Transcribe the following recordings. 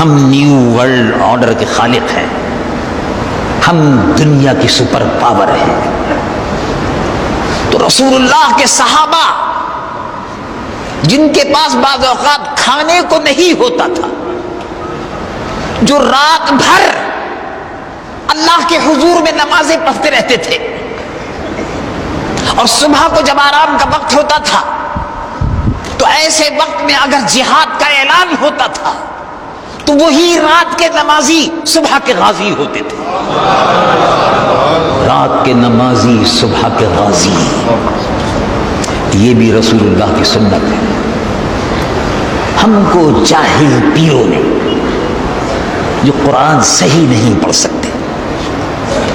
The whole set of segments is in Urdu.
ہم نیو ورلڈ آرڈر کے خالق ہیں، ہم دنیا کی سپر پاور ہیں۔ تو رسول اللہ کے صحابہ جن کے پاس بعض اوقات کھانے کو نہیں ہوتا تھا، جو رات بھر اللہ کے حضور میں نمازیں پڑھتے رہتے تھے، اور صبح کو جب آرام کا وقت ہوتا تھا تو ایسے وقت میں اگر جہاد کا اعلان ہوتا تھا تو وہی رات کے نمازی صبح کے غازی ہوتے تھے۔ رات کے نمازی صبح کے غازی، یہ بھی رسول اللہ کی سنت ہے۔ ہم کو جاہل پیروں نے جو قرآن صحیح نہیں پڑھ سکتے،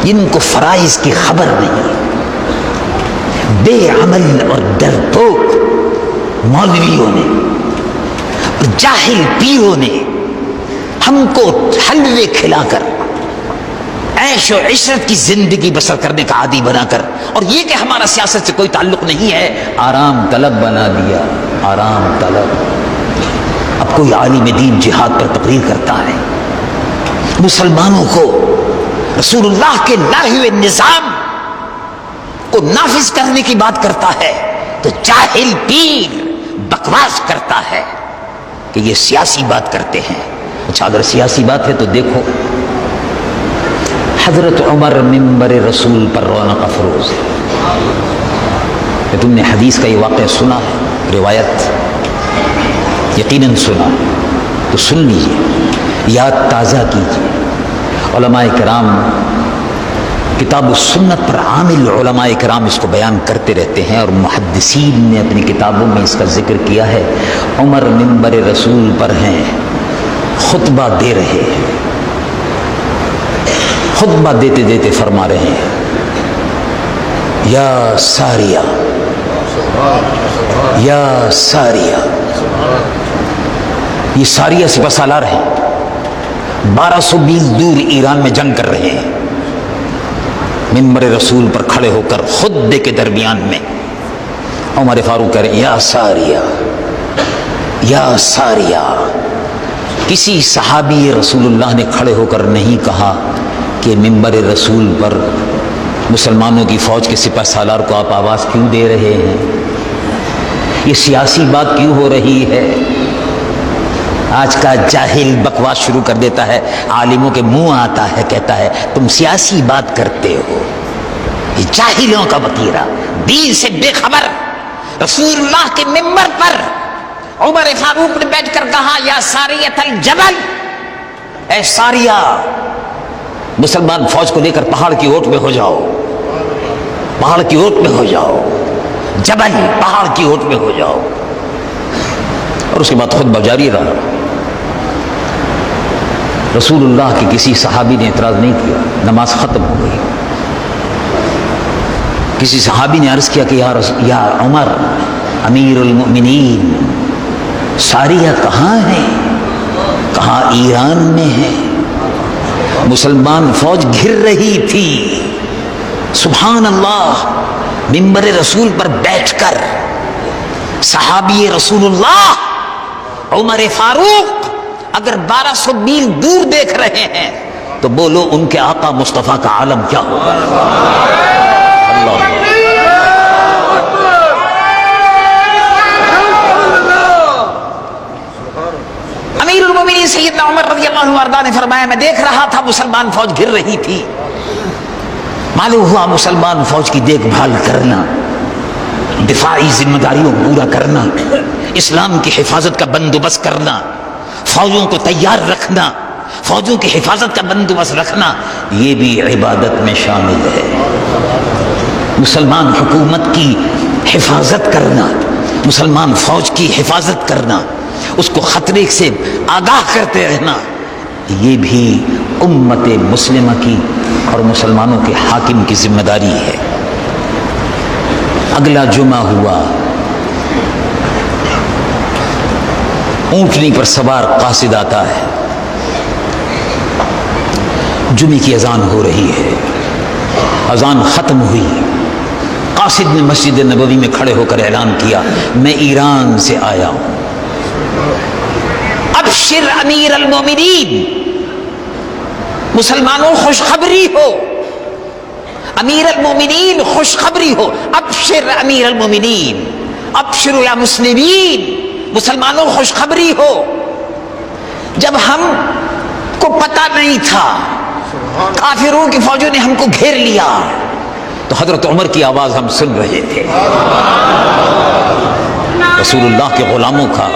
جن کو فرائض کی خبر نہیں، بے عمل اور ڈرپوک مولویوں نے اور جاہل پیروں نے ہم کو حلوے کھلا کر عیش و عشرت کی زندگی بسر کرنے کا عادی بنا کر، اور یہ کہ ہمارا سیاست سے کوئی تعلق نہیں ہے، آرام طلب بنا دیا۔ آرام طلب۔ اب کوئی عالم دین جہاد پر تقریر کرتا ہے، مسلمانوں کو رسول اللہ کے لائے ہوئے نظام کو نافذ کرنے کی بات کرتا ہے تو جاہل پیر بکواس کرتا ہے کہ یہ سیاسی بات کرتے ہیں۔ اچھا، اگر سیاسی بات ہے تو دیکھو، حضرت عمر منبر رسول پر رونق افروز ہے۔ کہ تم نے حدیث کا یہ واقعہ سنا ہے، روایت یقیناً سنا، تو سن لیجئے، یاد تازہ کیجئے۔ علماء کرام کتاب السنت پر عامل علماء کرام اس کو بیان کرتے رہتے ہیں، اور محدثین نے اپنی کتابوں میں اس کا ذکر کیا ہے۔ عمر منبر رسول پر ہیں، خطبہ دے رہے ہیں، خطبہ دیتے دیتے فرما رہے ہیں، یا ساریہ، یا ساریہ۔ یہ ساریہ سپہ سالار ہیں، 1200 میل دور ایران میں جنگ کر رہے ہیں۔ منبر رسول پر کھڑے ہو کر خطبے کے درمیان میں عمر فاروق کہہ رہے ہیں، یا ساریہ، یا ساریہ۔ کسی صحابی رسول اللہ نے کھڑے ہو کر نہیں کہا کہ منبر رسول پر مسلمانوں کی فوج کے سپہ سالار کو آپ آواز کیوں دے رہے ہیں، یہ سیاسی بات کیوں ہو رہی ہے۔ آج کا جاہل بکواس شروع کر دیتا ہے، عالموں کے منہ آتا ہے، کہتا ہے تم سیاسی بات کرتے ہو۔ یہ جاہلوں کا وتیرہ، دین سے بے خبر۔ رسول اللہ کے منبر پر عمر فاروق نے بیٹھ کر کہا، یا ساریۃ الجبل، اے ساریہ، مسلمان فوج کو لے کر پہاڑ کی اوٹ میں ہو جاؤ، پہاڑ کی اوٹ میں ہو جاؤ، جبل، پہاڑ کی اوٹ میں ہو جاؤ۔ اور اس کے بعد خطبہ جاری رہا۔ رسول اللہ کے کسی صحابی نے اعتراض نہیں کیا، نماز ختم ہو گئی۔ کسی صحابی نے عرض کیا کہ یا عمر امیر المؤمنین، ساریہ کہاں ہے؟ کہاں ایران میں ہے، مسلمان فوج گھر رہی تھی۔ سبحان اللہ، منبر رسول پر بیٹھ کر صحابی رسول اللہ عمر فاروق اگر 1200 میل دور دیکھ رہے ہیں تو بولو ان کے آقا مصطفیٰ کا عالم کیا ہوگا۔ اللہ امیر المومنین سیدنا عمر رضی اللہ عنہ نے فرمایا، میں دیکھ رہا تھا مسلمان فوج گھر رہی تھی، معلوم ہوا مسلمان فوج کی دیکھ بھال کرنا، دفاعی ذمہ داریوں کو پورا کرنا، اسلام کی حفاظت کا بندوبست کرنا، فوجوں کو تیار رکھنا، فوجوں کی حفاظت کا بندوبست رکھنا، یہ بھی عبادت میں شامل ہے۔ مسلمان حکومت کی حفاظت کرنا، مسلمان فوج کی حفاظت کرنا، اس کو خطرے سے آگاہ کرتے رہنا، یہ بھی امت مسلمہ کی اور مسلمانوں کے حاکم کی ذمہ داری ہے۔ اگلا جمعہ ہوا، اونٹنی پر سوار قاصد آتا ہے، جمعے کی اذان ہو رہی ہے، اذان ختم ہوئی، قاصد نے مسجد نبوی میں کھڑے ہو کر اعلان کیا، میں ایران سے آیا ہوں، ابشر امیر المومنین، مسلمانوں خوشخبری ہو، امیر المومنین خوشخبری ہو، ابشر امیر المومنین، ابشروا یا مسلمین، مسلمانوں خوشخبری ہو۔ جب ہم کو پتہ نہیں تھا، کافروں کی فوجوں نے ہم کو گھیر لیا، تو حضرت عمر کی آواز ہم سن رہے تھے، رسول اللہ کے غلاموں کا،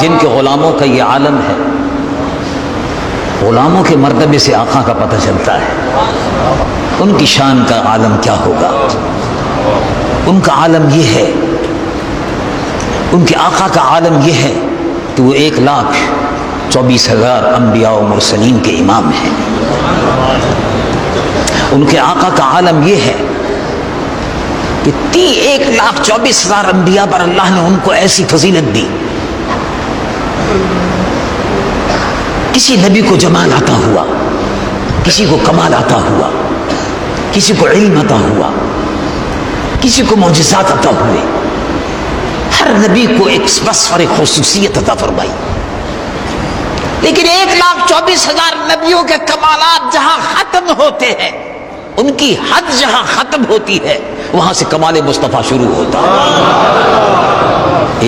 جن کے غلاموں کا یہ عالم ہے، غلاموں کے مرتبے سے آقا کا پتہ چلتا ہے، ان کی شان کا عالم کیا ہوگا۔ ان کا عالم یہ ہے، ان کے آقا کا عالم یہ ہے کہ وہ 1,24,000 انبیاء و مرسلین کے امام ہیں۔ ان کے آقا کا عالم یہ ہے کہ 1,24,000 انبیاء پر اللہ نے ان کو ایسی فضیلت دی، کسی نبی کو جمال عطا ہوا، کسی کو کمال عطا ہوا، کسی کو علم عطا ہوا، کسی کو معجزات عطا ہوئے، ہر نبی کو ایک وصف اور ایک خصوصیت عطا فرمائی۔ لیکن 1,24,000 نبیوں کے کمالات جہاں ختم ہوتے ہیں، ان کی حد جہاں ختم ہوتی ہے، وہاں سے کمال مصطفیٰ شروع ہوتا ہے۔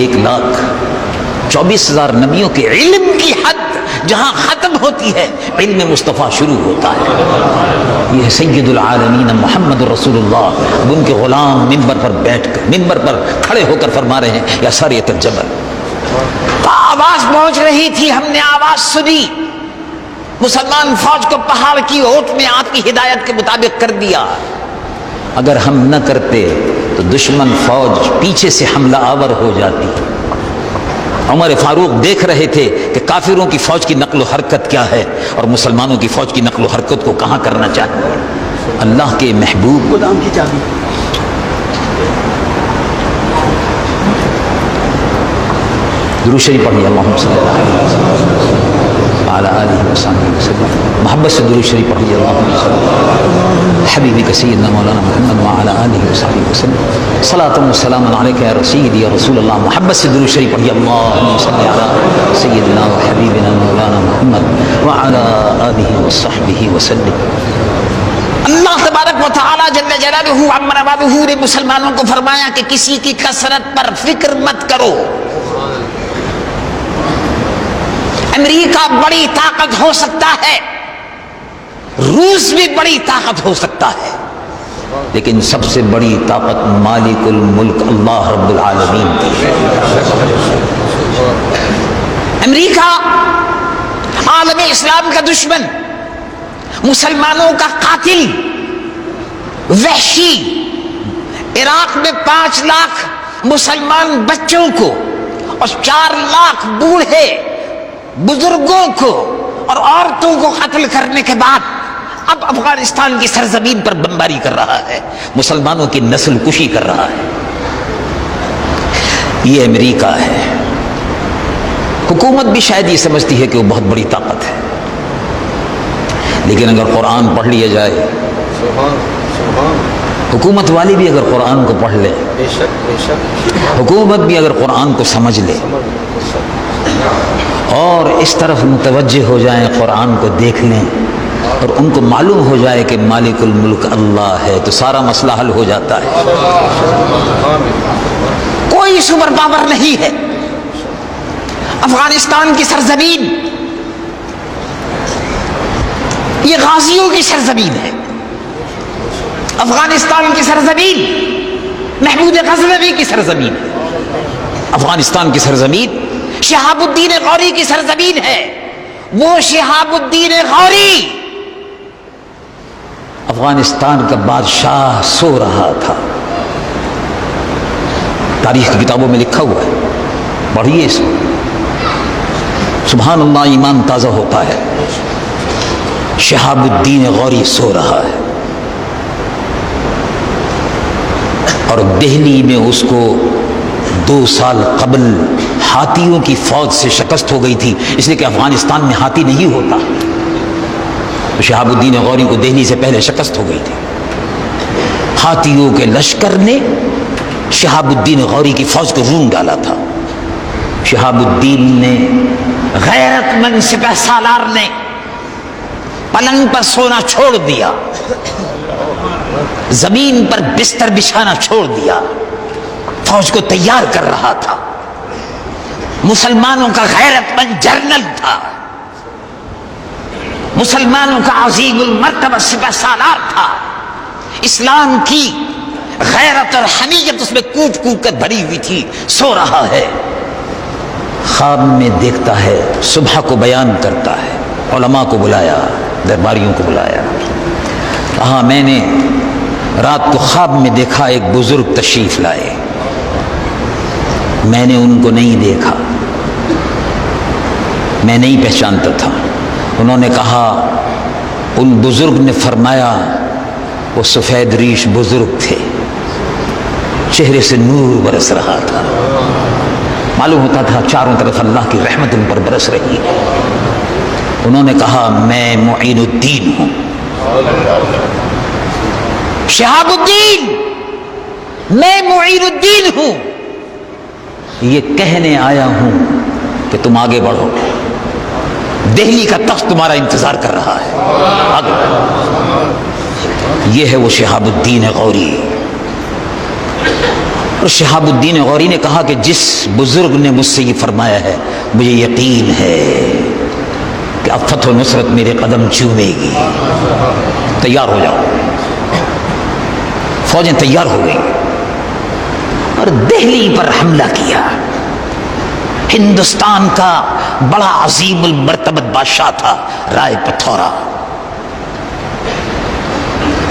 1,24,000 نبیوں کے علم کی حد جہاں ختم ہوتی ہے، علم مصطفیٰ شروع ہوتا ہے۔ یہ سید العالمین محمد رسول اللہ، اب ان کے غلام منبر پر بیٹھ کر، منبر پر کھڑے ہو کر فرما رہے ہیں، یا ساریۃ الجبل، آواز پہنچ رہی تھی، ہم نے آواز سنی، مسلمان فوج کو پہاڑ کی اوٹ میں آپ کی ہدایت کے مطابق کر دیا۔ اگر ہم نہ کرتے تو دشمن فوج پیچھے سے حملہ آور ہو جاتی۔ عمر فاروق دیکھ رہے تھے کہ کافروں کی فوج کی نقل و حرکت کیا ہے اور مسلمانوں کی فوج کی نقل و حرکت کو کہاں کرنا چاہیے۔ اللہ کے محبوب گودام کی چابی، درود شریف پڑھیے، اللہم صلی اللہ علیہ وسلم وعلی آلہ وصحبہ وسلم، محبت سے درود شریف پڑھیے، اللہم صلی اللہ علیہ وسلم حبیبی کا سیدنا مولانا محمد وعلی آلہ وصحبہ وسلم، صلاۃ و سلام علیک یا رسول یا رسول اللہ، محبت سے درود شریف پڑھیے، اللہم صلی علی سیدنا و حبیبنا مولانا محمد وعلی آلہ وصحبہ وسلم۔ اللہ تبارک و تعالی جل جلالہ عما نوالہ نے مسلمانوں کو فرمایا کہ کسی کی کثرت پر فکر مت کرو۔ امریکہ بڑی طاقت ہو سکتا ہے، روس بھی بڑی طاقت ہو سکتا ہے، لیکن سب سے بڑی طاقت مالک الملک اللہ رب العالمین کی ہے۔ امریکہ عالم اسلام کا دشمن، مسلمانوں کا قاتل، وحشی، عراق میں 5 لاکھ مسلمان بچوں کو اور 4 لاکھ بوڑھے بزرگوں کو اور عورتوں کو قتل کرنے کے بعد اب افغانستان کی سرزمین پر بمباری کر رہا ہے، مسلمانوں کی نسل کشی کر رہا ہے۔ یہ امریکہ ہے۔ حکومت بھی شاید یہ سمجھتی ہے کہ وہ بہت بڑی طاقت ہے، لیکن اگر قرآن پڑھ لیا جائے، حکومت والی بھی اگر قرآن کو پڑھ لے، حکومت بھی اگر قرآن کو سمجھ لے اور اس طرف متوجہ ہو جائیں، قرآن کو دیکھ لیں اور ان کو معلوم ہو جائے کہ مالک الملک اللہ ہے، تو سارا مسئلہ حل ہو جاتا ہے۔ کوئی سپر پاور نہیں ہے۔ افغانستان کی سرزمین یہ غازیوں کی سرزمین ہے، افغانستان کی سرزمین محمود غزنوی کی سرزمین ہے، افغانستان کی سرزمین شہاب الدین غوری کی سرزمین ہے۔ وہ شہاب الدین غوری افغانستان کا بادشاہ سو رہا تھا، تاریخ کی کتابوں میں لکھا ہوا ہے، پڑھیے اس کو، سبحان اللہ، ایمان تازہ ہوتا ہے۔ شہاب الدین غوری سو رہا ہے اور دہلی میں اس کو 2 سال قبل ہاتھیوں کی فوج سے شکست ہو گئی تھی، اس لیے کہ افغانستان میں ہاتھی نہیں ہوتا، تو شہاب الدین غوری کو دہلی سے پہلے شکست ہو گئی تھی۔ ہاتھیوں کے لشکر نے شہاب الدین غوری کی فوج کو رون ڈالا تھا. شہاب الدین نے غیرت مند سپہ سالار نے پلنگ پر سونا چھوڑ دیا, زمین پر بستر بچھانا چھوڑ دیا, فوج کو تیار کر رہا تھا. مسلمانوں کا غیرت مند جرنل تھا, مسلمانوں کا عظیم المرتبہ سپہ سالار تھا. اسلام کی غیرت اور حمیت اس میں کوٹ کوٹ کر بھری ہوئی تھی. سو رہا ہے, خواب میں دیکھتا ہے, صبح کو بیان کرتا ہے. علماء کو بلایا, درباریوں کو بلایا, کہا میں نے رات کو خواب میں دیکھا ایک بزرگ تشریف لائے, میں نے ان کو نہیں دیکھا, میں نہیں پہچانتا تھا. انہوں نے کہا ان بزرگ نے فرمایا وہ سفید ریش بزرگ تھے, چہرے سے نور برس رہا تھا, معلوم ہوتا تھا چاروں طرف اللہ کی رحمت ان پر برس رہی ہے. انہوں نے کہا میں معین الدین ہوں, شہاب الدین, میں معین الدین ہوں, یہ کہنے آیا ہوں کہ تم آگے بڑھو, دہلی کا تخت تمہارا انتظار کر رہا ہے, آگے بڑھو. یہ ہے وہ شہاب الدین غوری. اور شہاب الدین غوری نے کہا کہ جس بزرگ نے مجھ سے یہ فرمایا ہے مجھے یقین ہے کہ اب فتح و نصرت میرے قدم چومے گی, تیار ہو جاؤ. فوجیں تیار ہو گئی اور دہلی پر حملہ کیا. ہندوستان کا بڑا عظیم المرتبت بادشاہ تھا رائے پتھورا.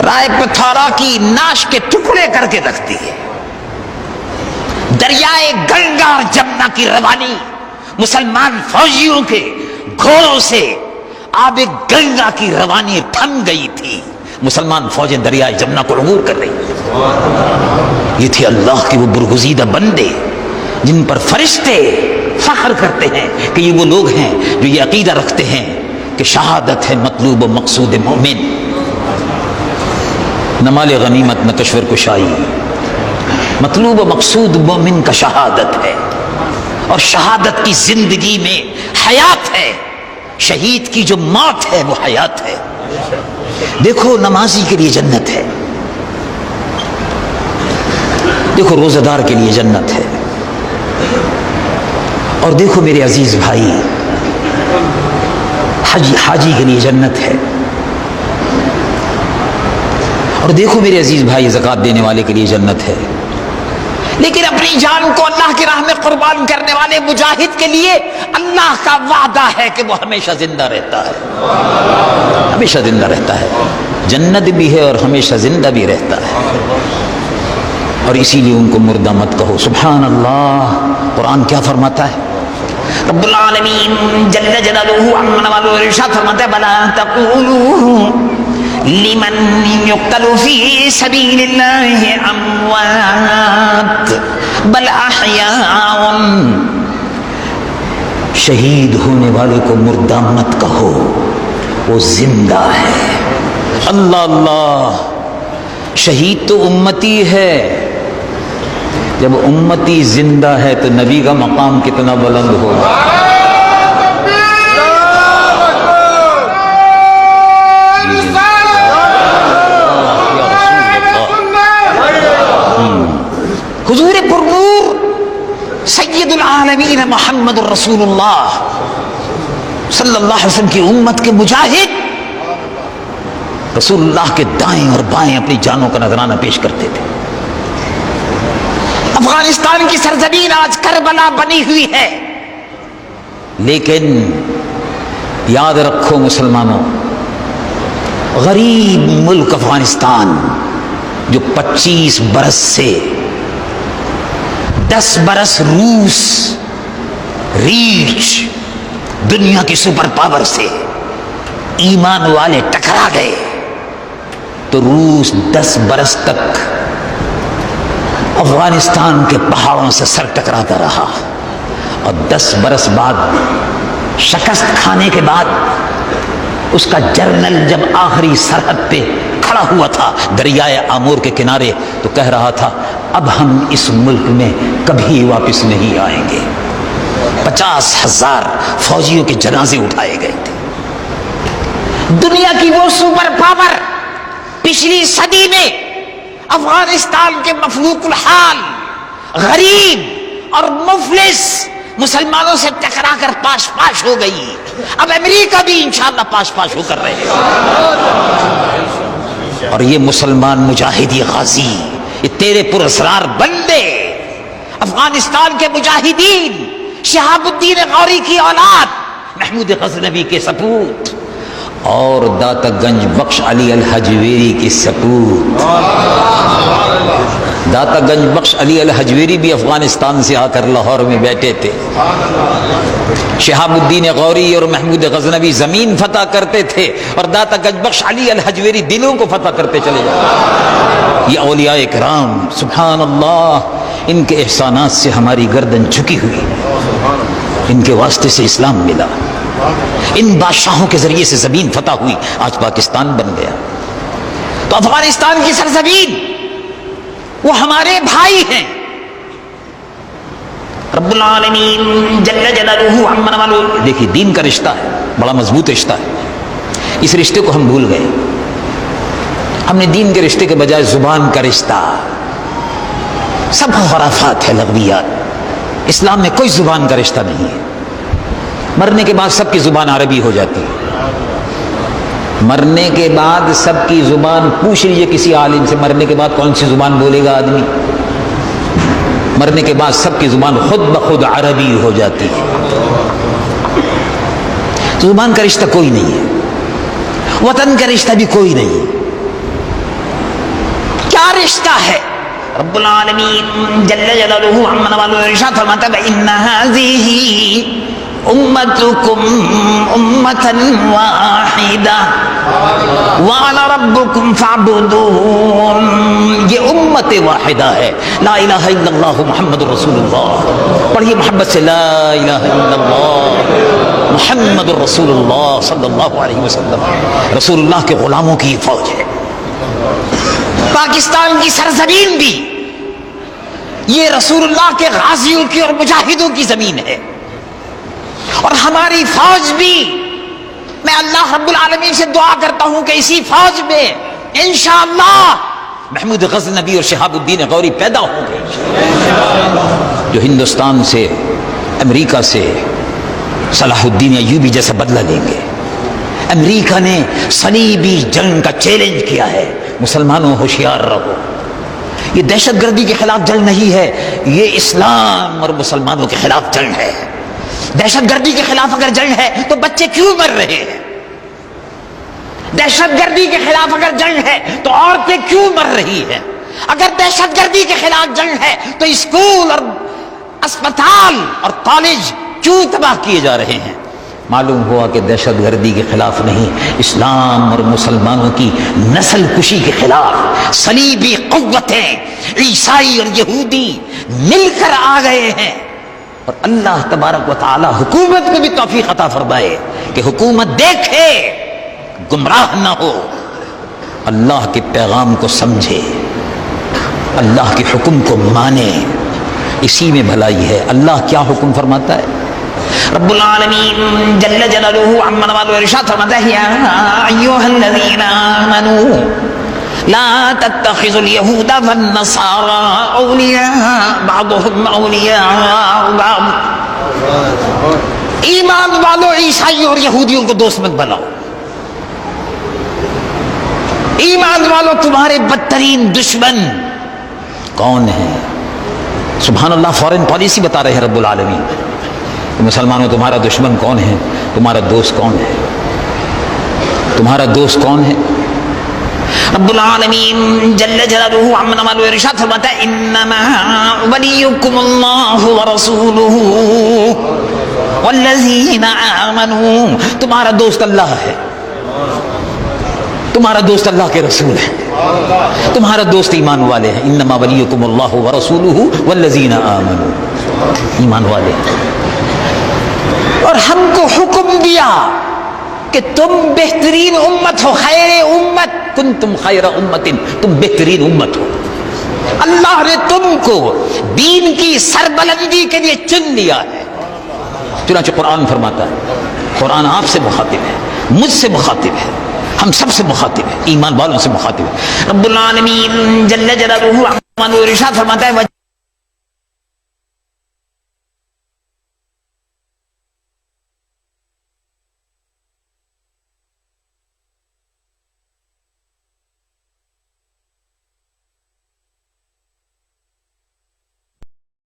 رائے پتھورا کی ناش کے ٹکڑے کر کے رکھ دیے. دریائے گنگا اور جمنا کی روانی مسلمان فوجیوں کے گھوڑوں سے آب گنگا کی روانی تھم گئی تھی. مسلمان فوجیں دریائے جمنا کو عبور کر رہی تھی. یہ تھے اللہ کے وہ برگزیدہ بندے جن پر فرشتے فخر کرتے ہیں کہ یہ وہ لوگ ہیں جو یہ عقیدہ رکھتے ہیں کہ شہادت ہے مطلوب و مقصود مومن. نہ مال غنیمت نہ کشور کشائی, مطلوب و مقصود مومن کا شہادت ہے. اور شہادت کی زندگی میں حیات ہے, شہید کی جو موت ہے وہ حیات ہے. دیکھو نمازی کے لیے جنت ہے, دیکھو روزہ دار کے لیے جنت ہے, اور دیکھو میرے عزیز بھائی حاجی کے لیے جنت ہے, اور دیکھو میرے عزیز بھائی زکوٰۃ دینے والے کے لیے جنت ہے. لیکن اپنی جان کو اللہ کی راہ میں قربان کرنے والے مجاہد کے لیے اللہ کا وعدہ ہے کہ وہ ہمیشہ زندہ رہتا ہے, ہمیشہ زندہ رہتا ہے. جنت بھی ہے اور ہمیشہ زندہ بھی رہتا ہے. اور اسی لیے ان کو مردہ مت کہو. سبحان اللہ, قرآن کیا فرماتا ہے؟ رب العالمین جل جلالہ عما والو ارشاد فرماتا ہے بلا تقولوا لمن يقتل في سبيل الله اموات بل احیاء. شہید ہونے والے کو مردہ مت کہو, وہ زندہ ہے. اللہ اللہ, شہید تو امتی ہے. جب امتی زندہ ہے تو نبی کا مقام کتنا بلند ہوگا. حضور پرنور سید العالمین محمد الرسول اللہ صلی اللہ علیہ وسلم کی امت کے مجاہد رسول اللہ کے دائیں اور بائیں اپنی جانوں کا نذرانہ پیش کرتے تھے. افغانستان کی سرزمین آج کربلا بنی ہوئی ہے, لیکن یاد رکھو مسلمانوں, غریب ملک افغانستان جو 25 برس سے 10 برس روس ریچ دنیا کی سپر پاور سے ایمان والے ٹکرا گئے تو روس 10 برس تک افغانستان کے پہاڑوں سے سر ٹکراتا رہا, اور 10 برس بعد شکست کھانے کے بعد اس کا جرنل جب آخری سرحد پہ کھڑا ہوا تھا دریائے آمور کے کنارے تو کہہ رہا تھا اب ہم اس ملک میں کبھی واپس نہیں آئیں گے۔ 50,000 فوجیوں کے جنازے اٹھائے گئے تھے۔ دنیا کی وہ سپر پاور پچھلی صدی میں افغانستان کے مفلوق الحال غریب اور مفلس مسلمانوں سے ٹکرا کر پاش پاش ہو گئی، اب امریکہ بھی انشاءاللہ پاش پاش ہو کر رہے ہیں۔ اور یہ مسلمان مجاہدی غازی، یہ تیرے پراسرار بندے، افغانستان کے مجاہدین، شہاب الدین غوری کی اولاد، محمود غزنوی کے سپوت اور داتا گنج بخش علی الحجویری کے سپوت۔ داتا گنج بخش علی الحجویری بھی افغانستان سے آ کر لاہور میں بیٹھے تھے۔ شہاب الدین غوری اور محمود غزنوی زمین فتح کرتے تھے اور داتا گنج بخش علی الحجویری دلوں کو فتح کرتے چلے جاتے۔ یہ اولیاء کرام سبحان اللہ، ان کے احسانات سے ہماری گردن جھکی ہوئی، ان کے واسطے سے اسلام ملا، ان بادشاہوں کے ذریعے سے زمین فتح ہوئی، آج پاکستان بن گیا۔ تو افغانستان کی سرزمین وہ ہمارے بھائی ہیں۔ رب العالمین جل جلالہ عمن والو، دیکھیے دین کا رشتہ ہے، بڑا مضبوط رشتہ ہے، اس رشتے کو ہم بھول گئے۔ ہم نے دین کے رشتے کے بجائے زبان کا رشتہ، سب خرافات ہے، لغویات۔ اسلام میں کوئی زبان کا رشتہ نہیں ہے۔ مرنے کے بعد سب کی زبان عربی ہو جاتی ہے، مرنے کے بعد سب کی زبان، پوچھ لیجئے کسی عالم سے مرنے کے بعد کون سی زبان بولے گا آدمی؟ مرنے کے بعد سب کی زبان خود بخود عربی ہو جاتی ہے۔ زبان کا رشتہ کوئی نہیں ہے، وطن کا رشتہ بھی کوئی نہیں ہے۔ کیا رشتہ ہے؟ رب العالمین جل جلالہ عمن والو ارشاد فرماتا ہے ان هذه امتکم امتا واحدہ وَأَنَا رَبُّكُمْ فَاعْبُدُونَ، یہ امت واحدہ ہے، لا الہ الا اللہ محمد رسول اللہ۔ پڑھیے محبت سے لا الہ الا اللہ محمد رسول اللہ صلی اللہ علیہ وسلم۔ رسول اللہ کے غلاموں کی فوج ہے۔ پاکستان کی سرزمین بھی یہ رسول اللہ کے غازیوں کی اور مجاہدوں کی زمین ہے، اور ہماری فوج بھی، میں اللہ رب العالمین سے دعا کرتا ہوں کہ اسی فوج میں انشاءاللہ محمود غزنوی اور شہاب الدین غوری پیدا ہوں گے، جو ہندوستان سے، امریکہ سے صلاح الدین ایوبی جیسا بدلہ لیں گے۔ امریکہ نے صلیبی جنگ کا چیلنج کیا ہے، مسلمانوں ہوشیار رہو، یہ دہشت گردی کے خلاف جنگ نہیں ہے، یہ اسلام اور مسلمانوں کے خلاف جنگ ہے۔ دہشت گردی کے خلاف اگر جنگ ہے تو بچے کیوں مر رہے ہیں؟ دہشت گردی کے خلاف اگر جنگ ہے تو عورتیں کیوں مر رہی ہیں؟ اگر دہشت گردی کے خلاف جنگ ہے تو اسکول اور اسپتال اور کالج کیوں تباہ کیے جا رہے ہیں؟ معلوم ہوا کہ دہشت گردی کے خلاف نہیں، اسلام اور مسلمانوں کی نسل کشی کے خلاف صلیبی قوتیں، عیسائی اور یہودی مل کر آ گئے ہیں۔ اور اللہ تبارک و تعالی حکومت کو بھی توفیق عطا فرمائے کہ حکومت دیکھے، گمراہ نہ ہو، اللہ کے پیغام کو سمجھے، اللہ کے حکم کو مانے، اسی میں بھلائی ہے۔ اللہ کیا حکم فرماتا ہے؟ رب العالمین جل جلالہ عمن والو ارشاد فرماتا ہے یا ایھا الذین آمنوا لا تتخذوا اليهود والنصارى اولیاء بعضهم اولیاء بعض، ایمان والو عیسائیوں اور یہودیوں کو دوست مت بناؤ، ایمان والو تمہارے بدترین دشمن کون ہیں؟ سبحان اللہ، فورن پالیسی بتا رہے ہیں رب العالمین کہ مسلمانوں تمہارا دشمن کون ہے، تمہارا دوست کون ہے، تمہارا دوست کون ہے؟ رب العالمین جل جلالہ عمن والو ارشاد فرماتا ہے انما ولیکم اللہ ورسولہ والذین آمنوا، تمہارا دوست اللہ ہے، تمہارا دوست اللہ کے رسول ہے، تمہارا دوست ایمان والے ہیں۔ انما ولیکم اللہ ورسولہ والذین آمنوا، ایمان والے ہیں۔ اور ہم کو حکم دیا کہ تم بہترین امت ہو، خیر امت، کنتم خیر امت، تم بہترین امت ہو. اللہ نے تم کو دین کی سربلندی کے لیے چن لیا ہے. چنانچہ قرآن فرماتا ہے، قرآن آپ سے مخاطب ہے، مجھ سے مخاطب ہے، ہم سب سے مخاطب ہے، ایمان والوں سے مخاطب ہے. رب العالمین جل جلالہ ارشاد فرماتا ہے